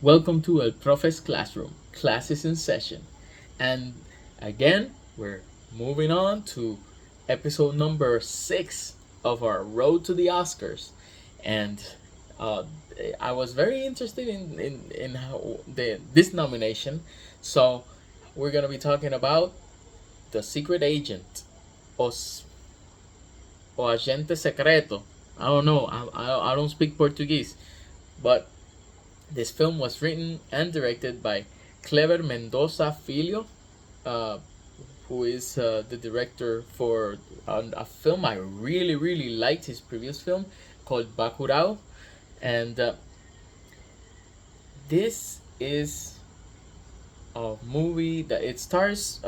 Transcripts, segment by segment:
Welcome to El Profe's Classroom. Class is in session. And again, we're moving on to episode number 6 of our Road to the Oscars. And uh, I was very interested in how this nomination. So we're going to be talking about The Secret Agent, Os, o Agente Secreto. I don't know. I don't speak Portuguese. But this film was written and directed by Kleber Mendonça Filho, uh, who is the director for a film I really, really liked, his previous film called Bacurau. And this is a movie that it stars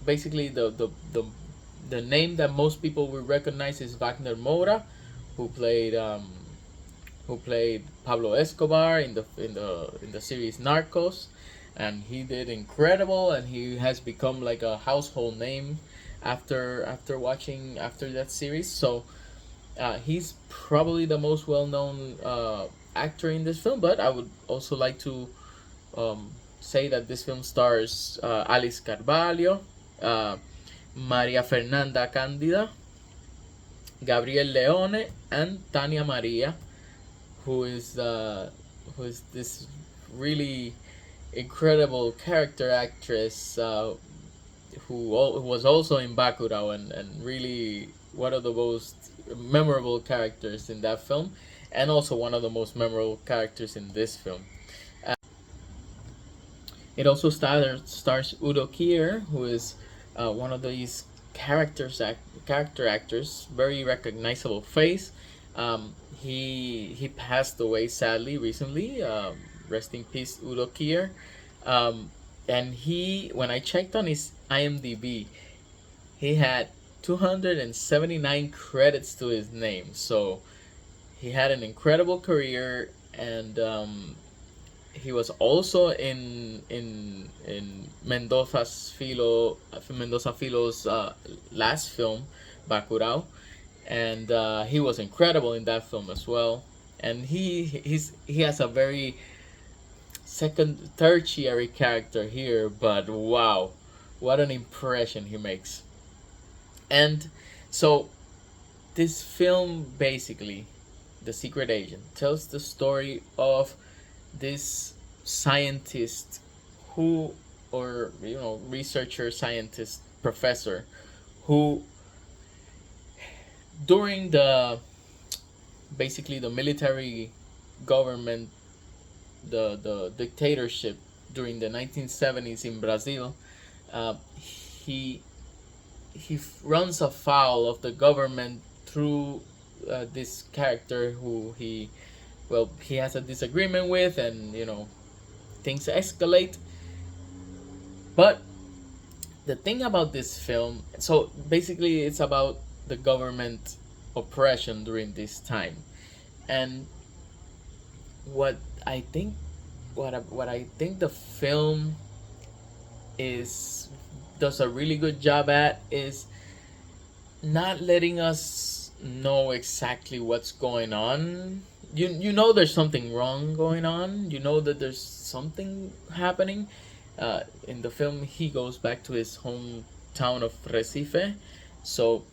basically the name that most people will recognize is Wagner Moura, who played Pablo Escobar in the series Narcos, and he did incredible, and he has become like a household name after that series. So he's probably the most well known actor in this film. But I would also like to say that this film stars Alice Carvalho, uh, Maria Fernanda Candida, Gabriel Leone, and Tania Maria, who is this really incredible character actress who was also in Bacurau, and really one of the most memorable characters in that film, and also one of the most memorable characters in this film. It also stars Udo Kier, who is one of these character actors, very recognizable face. He passed away sadly recently. Rest in peace, Udo Kier. And when I checked on his IMDb, he had 279 credits to his name. So he had an incredible career, and he was also in Mendoza Filo's last film, Bacurau, and he was incredible in that film as well. And he has a very tertiary character here, but wow, what an impression he makes. And so this film basically, The Secret Agent, tells the story of this scientist who, or researcher, scientist, professor, who during the basically the military government, the dictatorship during the 1970s in Brazil, he runs afoul of the government through this character who he has a disagreement with, and things escalate. But the thing about this film, so basically it's about the government oppression during this time. And what I think what I think the film is does a really good job at is not letting us know exactly what's going on. You know there's something wrong going on. You know that there's something happening. In the film, he goes back to his hometown of Recife, so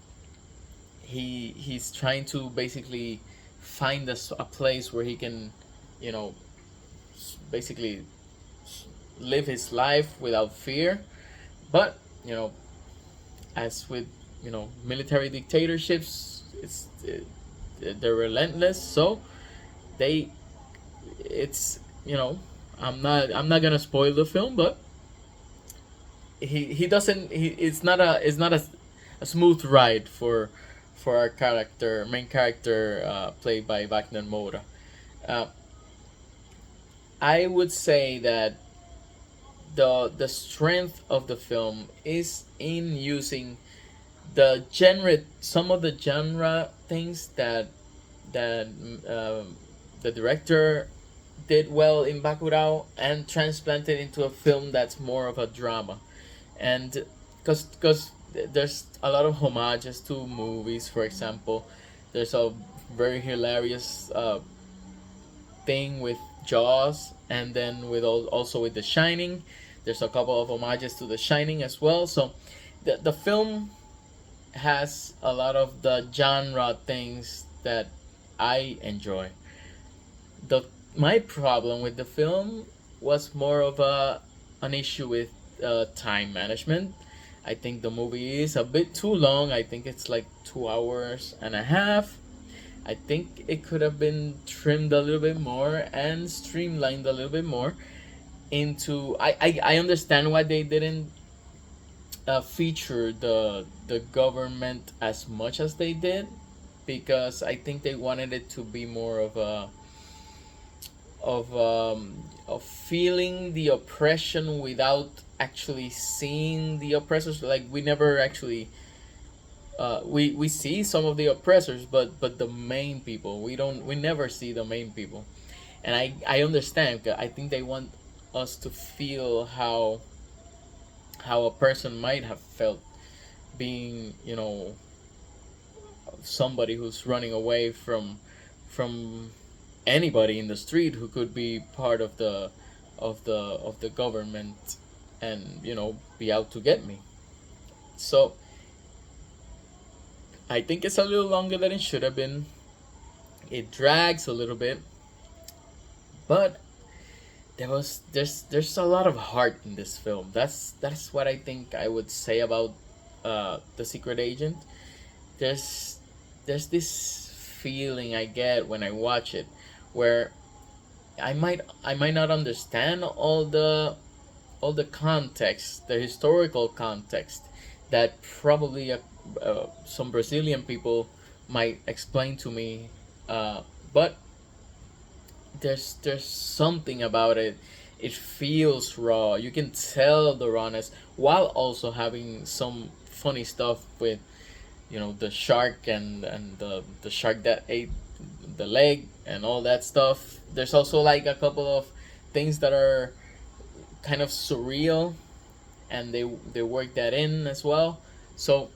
he's trying to basically find a place where he can, you know, basically live his life without fear. But as with military dictatorships, they're relentless. So they it's I'm not gonna spoil the film, but he doesn't he it's not a smooth ride for our main character, played by Wagner Moura. uh, I would say that the strength of the film is in using some of the genre things that the director did well in Bacurau, and transplanted into a film that's more of a drama. And because there's a lot of homages to movies. For example, there's a very hilarious thing with Jaws, and then with also with The Shining. There's a couple of homages to The Shining as well. So the film has a lot of the genre things that I enjoy. The My problem with the film was more of an issue with time management. I think the movie is a bit too long. I think it's like 2 hours and a half. I think it could have been trimmed a little bit more and streamlined a little bit more into. I understand why they didn't feature the government as much as they did, because I think they wanted it to be more of feeling the oppression without actually seeing the oppressors. Like we never actually we see some of the oppressors, but the main people we never see the main people. And I understand. I think they want us to feel how a person might have felt being, somebody who's running away from anybody in the street who could be part of the government, and be out to get me. So I think it's a little longer than it should have been. It drags a little bit, but there's a lot of heart in this film. That's what I think I would say about the Secret Agent. There's this feeling I get when I watch it, where I might not understand all the context, the historical context that probably some Brazilian people might explain to me, but there's something about it. It feels raw. You can tell the rawness while also having some funny stuff with the shark and the shark that ate the leg and all that stuff. There's also like a couple of things that are kind of surreal, and they work that in as well. So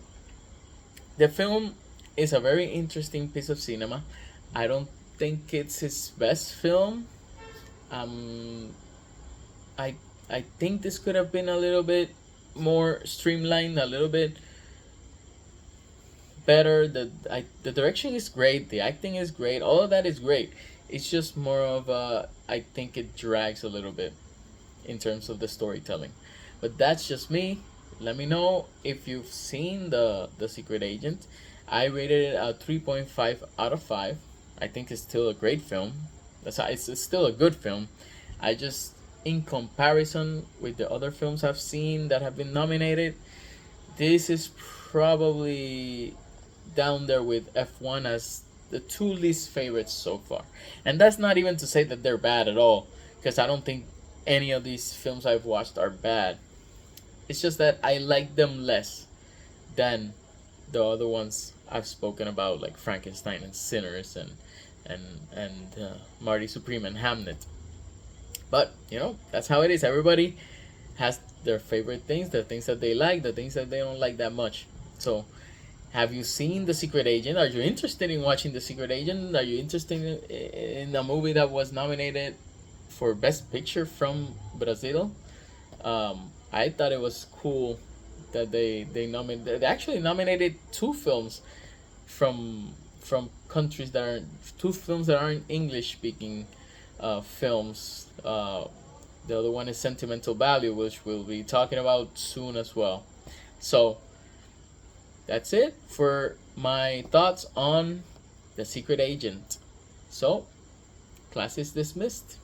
the film is a very interesting piece of cinema. I don't think it's his best film. Um, I I think this could have been a little bit more streamlined, a little bit better. The direction is great, the acting is great, all of that is great. It's just more of a, I think it drags a little bit in terms of the storytelling. But that's just me. Let me know if you've seen the Secret Agent. I rated it a 3.5 out of 5. I think it's still a great film. It's still a good film. I just, in comparison with the other films I've seen that have been nominated, this is probably down there with F1 as the two least favorites so far. And that's not even to say that they're bad at all, because I don't think any of these films I've watched are bad. It's just that I like them less than the other ones I've spoken about, like Frankenstein and Sinners and Marty Supreme and Hamnet. But that's how it is. Everybody has their favorite things, the things that they like, the things that they don't like that much. So, have you seen The Secret Agent? Are you interested in watching The Secret Agent? Are you interested in a movie that was nominated for Best Picture from Brazil? I thought it was cool that they actually nominated two films from countries that are two films that aren't English speaking films. The other one is Sentimental Value, which we'll be talking about soon as well. So that's it for my thoughts on The Secret Agent. So class is dismissed.